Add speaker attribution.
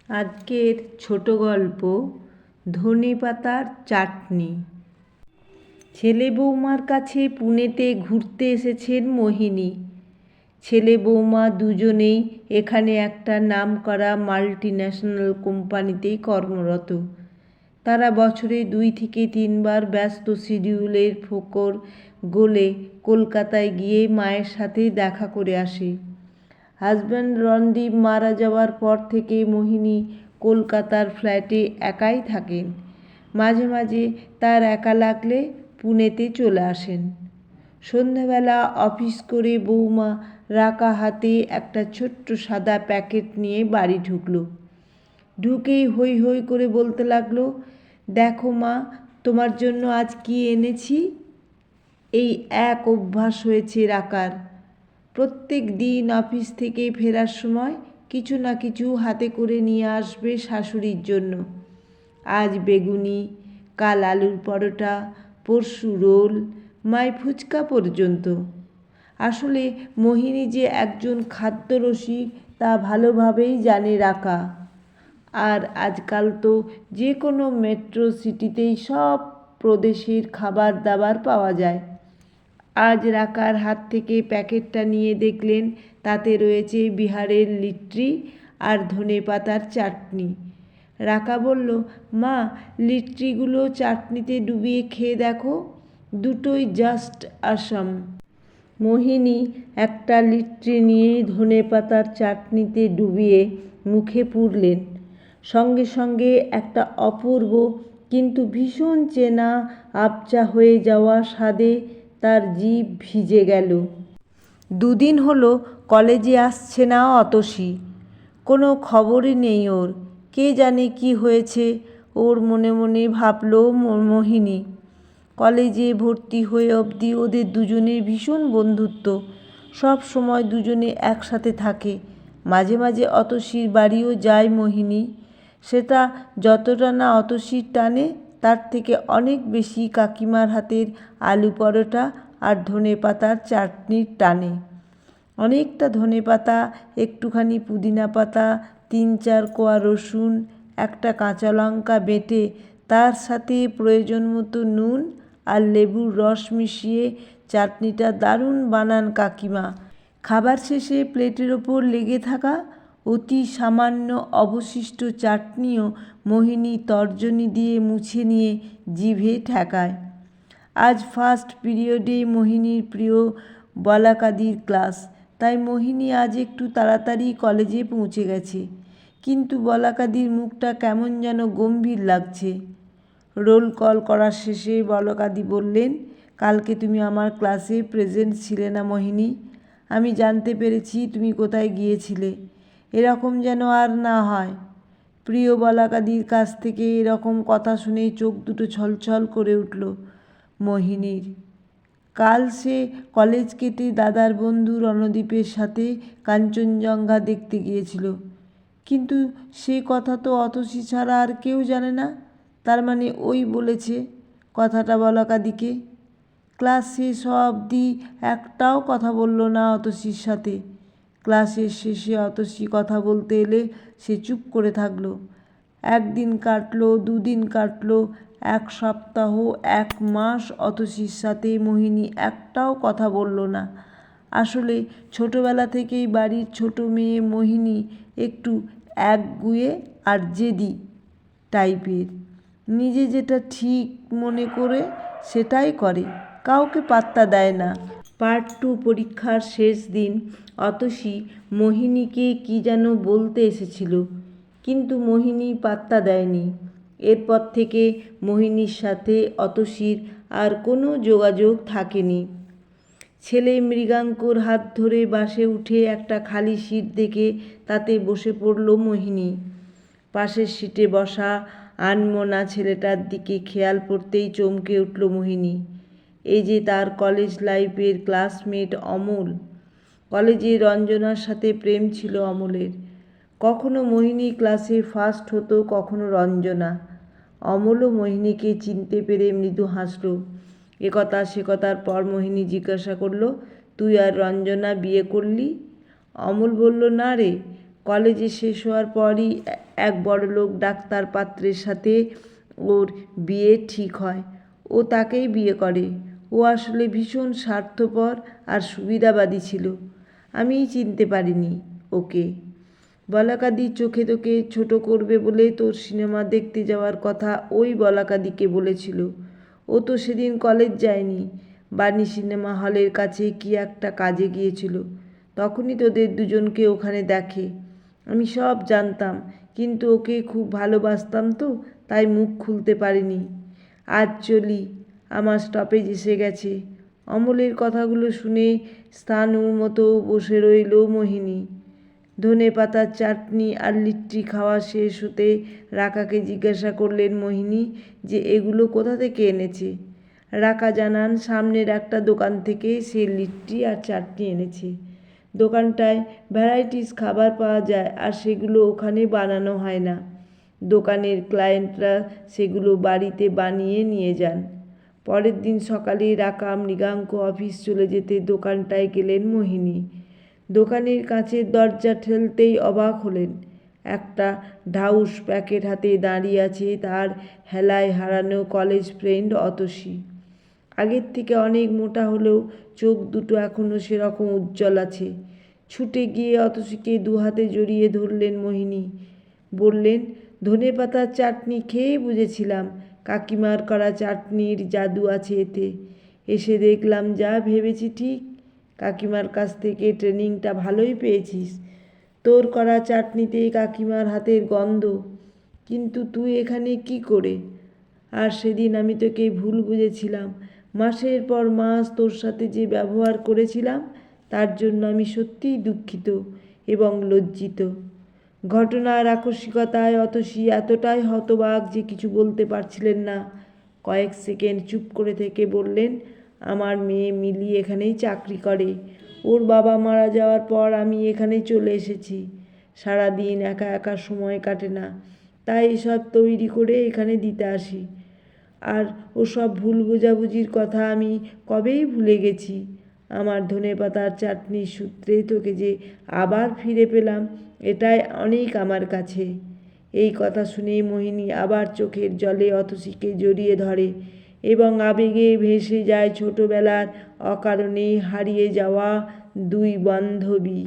Speaker 1: আজকের ছোট গল্প ধনেপাতার চাটনি। ছেলে বৌমার কাছে পুনেতে ঘুরতে এসেছেন মোহিনী। ছেলে বৌমা দুজনেই এখানে একটা নামকরা মাল্টিন্যাশনাল কোম্পানিতে কর্মরত। তারা বছরে 2 থেকে 3 বার ব্যস্ত শিডিউলের ফোকর গলে কলকাতায় গিয়ে মায়ের সাথে দেখা করে আসে। হাজব্যান্ড রণদীপ মারা যাওয়ার পর থেকে মোহিনী কলকাতার ফ্ল্যাটে একাই থাকেন। মাঝে মাঝে তার একা লাগলে পুনেতে চলে আসেন। সন্ধ্যাবেলা অফিস করে বৌমা রাকা হাতে একটা ছোট্ট সাদা প্যাকেট নিয়ে বাড়ি ঢুকলো। ঢুকেই হৈ হৈ করে বলতে লাগলো, দেখো মা, তোমার জন্য আজ কি এনেছি। এই এক অভ্যাস হয়েছে রাকার। প্রত্যেক দিন অফিস থেকে ফেরার সময় কিছু না কিছু হাতে করে নিয়ে আসবে শাশুড়ির জন্য। আজ বেগুনি, কাল আলুর পরোটা, পরশু রোল, মাই ফুচকা পর্যন্ত। আসলে মোহিনী যে একজন খাদ্যরসিক তা ভালোভাবেই জানে রাকা। আর আজকাল তো যে কোনো মেট্রো সিটিতেই সব প্রদেশের খাবার দাবার পাওয়া যায়। আজ রাকার হাত থেকে প্যাকেটটা নিয়ে দেখলেন তাতে রয়েছে বিহারের লিট্টি আর ধনেপাতার চাটনি। রাকা বলল, মা, লিট্টিগুলো চাটনিতে ডুবিয়ে খেয়ে দেখো, দুটোই জাস্ট আসাম। মোহিনী একটা লিট্টি নিয়ে ধনেপাতার চাটনিতে ডুবিয়ে মুখে পুরলেন। সঙ্গে সঙ্গে একটা অপূর্ব কিন্তু ভীষণ চেনা আবচা হয়ে যাওয়া স্বাদে তার জিভ ভিজে গেল। 2 দিন হলো কলেজে আসছে না অতসী। কোনো খবরই নেই ওর। কে জানে কি হয়েছে ওর, মনে মনে ভাবল মোহিনী। কলেজে ভর্তি হয়ে অবধি ওদের দুজনের ভীষণ বন্ধুত্ব। সব সময় দুজনে একসাথে থাকে। মাঝে মাঝে অতসীর বাড়িও যায় মোহিনী। সেটা যতটা না অতসীর টানে, তার থেকে অনেক বেশি কাকিমার হাতের আলু পরোটা আর ধনেপাতার চাটনির টানে। অনেকটা ধনেপাতা, একটুখানি পুদিনা পাতা, 3-4 কোয়া রসুন, একটা কাঁচা লঙ্কা বেটে তার সাথে প্রয়োজন মতো নুন আর লেবুর রস মিশিয়ে চাটনিটা দারুণ বানান কাকিমা। খাবার শেষে প্লেটের ওপর লেগে থাকা অতি সামান্য অবশিষ্ট চাটনিও মোহিনী তর্জনী দিয়ে মুছে নিয়ে জিভে ঠেকায়। আজ ফার্স্ট পিরিয়ডে মোহিনীর প্রিয় বলাকাদির ক্লাস, তাই মোহিনী আজ একটু তাড়াতাড়ি কলেজে পৌঁছে গেছে। কিন্তু বলাকাদির মুখটা কেমন যেন গম্ভীর লাগছে। রোল কল করার শেষে বলাকাদি বললেন, কালকে তুমি আমার ক্লাসে প্রেজেন্ট ছিলে না মোহিনী। আমি জানতে পেরেছি তুমি কোথায় গিয়েছিলে। এরকম যেন আর না হয়। প্রিয় বলাকাদির কাছ থেকে এরকম কথা শুনে চোখ দুটো ছলছল করে উঠল মোহিনীর। কাল সে কলেজ কেটে দাদার বন্ধু রণদীপের সাথে কাঞ্চনজঙ্ঘা দেখতে গিয়েছিল। কিন্তু সে কথা তো অতসী ছাড়া আর কেউ জানে না। তার মানে ওই বলেছে কথাটা বলাকাদিকে। ক্লাস শেষ হওয়া অবধি একটাও কথা বলল না অতসীর সাথে। ক্লাসের শেষে অতসী কথা বলতে এলে সে চুপ করে থাকলো। 1 দিন কাটলো, 2 দিন কাটলো, 1 সপ্তাহ, 1 মাস অতসীর সাথে মোহিনী একটাও কথা বলল না। আসলে ছোটবেলা থেকেই বাড়ির ছোট মেয়ে মোহিনী একটু একগুঁয়ে আর জেদি টাইপের। নিজে যেটা ঠিক মনে করে সেটাই করে, কাউকে পাত্তা দেয় না। পার্ট 2 পরীক্ষার শেষ দিন অতসী মোহিনীকে কি যেন বলতে এসেছিল, কিন্তু মোহিনী পাত্তা দেয়নি। এরপর থেকে মোহিনীর সাথে অতসীর আর কোনো যোগাযোগ থাকেনি। ছেলে মৃগাঙ্কর হাত ধরে বাসে উঠে একটা খালি সিট দেখে তাতে বসে পড়ল মোহিনী। পাশের সিটে বসা আনমনা ছেলেটার দিকে খেয়াল পড়তেই চমকে উঠল মোহিনী। এই যে তার কলেজ লাইফের ক্লাসমেট অমল। কলেজে রঞ্জনার সাথে প্রেম ছিল অমলের। কখনো মোহিনী ক্লাসে ফার্স্ট হতো, কখনো রঞ্জনা। অমলও মোহিনীকে চিনতে পেরে মৃদু হাসল। একথা সে কথার পর মোহিনী জিজ্ঞাসা করল, তুই আর রঞ্জনা বিয়ে করলি? অমল বলল, না রে, কলেজে শেষ হওয়ার পরই এক বড়লোক ডাক্তার পাত্রের সাথে ওর বিয়ে ঠিক হয়। ও তাকেই বিয়ে করে। ও আসলে ভীষণ স্বার্থপর আর সুবিধাবাদী ছিল। আমিই চিনতে পারিনি ওকে। বলাকাদি চোখে তোকে ছোট করবে বলে তোর সিনেমা দেখতে যাওয়ার কথা ওই বলাকাদিকে বলেছিল। ও তো সেদিন কলেজ যায়নি, বাণী সিনেমা হলের কাছে কি একটা কাজে গিয়েছিল। তখনই তোদের দুজনকে ওখানে দেখে। আমি সব জানতাম, কিন্তু ওকে খুব ভালোবাসতাম তো, তাই মুখ খুলতে পারিনি। আজ চলি, আমার স্টপেজ এসে গেছে। অমলের কথাগুলো শুনে স্থাণুর মতো বসে রইল মোহিনী। ধনেপাতার চাটনি আর লিট্টি খাওয়া শেষ হতে রাকাকে জিজ্ঞাসা করলেন মোহিনী যে এগুলো কোথা থেকে এনেছে। রাকা জানান সামনের একটা দোকান থেকে সে লিট্টি আর চাটনি এনেছে। দোকানটায় ভ্যারাইটিস খাবার পাওয়া যায় আর সেগুলো ওখানে বানানো হয় না। দোকানের ক্লায়েন্টরা সেগুলো বাড়িতে বানিয়ে নিয়ে যান। পরের দিন সকালে রাকা মৃগাঙ্ক অফিস চলে যেতে দোকানটায় গেলেন মোহিনী। দোকানের কাঁচের দরজা ঠেলতেই অবাক হলেন। একটা ঢাউস প্যাকেট হাতে দাঁড়িয়ে আছে তার হেলায় হারানো কলেজ ফ্রেন্ড অতসী। আগের থেকে অনেক মোটা হলেও চোখ দুটো এখনও সেরকম উজ্জ্বল আছে। ছুটে গিয়ে অতসীকে দুহাতে জড়িয়ে ধরলেন মোহিনী। বললেন, ধনেপাতার চাটনি খেয়েই বুঝেছিলাম কাকিমার করা চাটনির জাদু আছে এতে। এসে দেখলাম যা ভেবেছি ঠিক। কাকিমার কাছ থেকে ট্রেনিংটা ভালোই পেয়েছিস। তোর করা চাটনিতে কাকিমার হাতের গন্ধ। কিন্তু তুই এখানে কি করে? আর সেদিন আমি তোকে ভুল বুঝেছিলাম। মাসের পর মাস তোর সাথে যে ব্যবহার করেছিলাম তার জন্য আমি সত্যিই দুঃখিত এবং লজ্জিত। ঘটনার আকস্মিকতায় অতসী এতটাই হতবাক যে কিছু বলতে পারছিলেন না। কয়েক সেকেন্ড চুপ করে থেকে বললেন, আমার মেয়ে মিলি এখানেই চাকরি করে। ওর বাবা মারা যাওয়ার পর আমি এখানে চলে এসেছি। সারাদিন একা একা সময় কাটে না, তাই এসব তৈরি করে এখানে দিতে আসি। আর ওসব ভুল বোঝাবুঝির কথা আমি কবেই ভুলে গেছি। আমার ধনেপাতার চাটনির সূত্রে তোকে যে আবার ফিরে পেলাম, এটাই অনেক আমার কাছে। এই কথা শুনে মোহিনী আবার চোখের জলে অতসীকে জড়িয়ে ধরে এবং আবেগে ভেসে যায় ছোটোবেলার অকারণে হারিয়ে যাওয়া দুই বান্ধবী।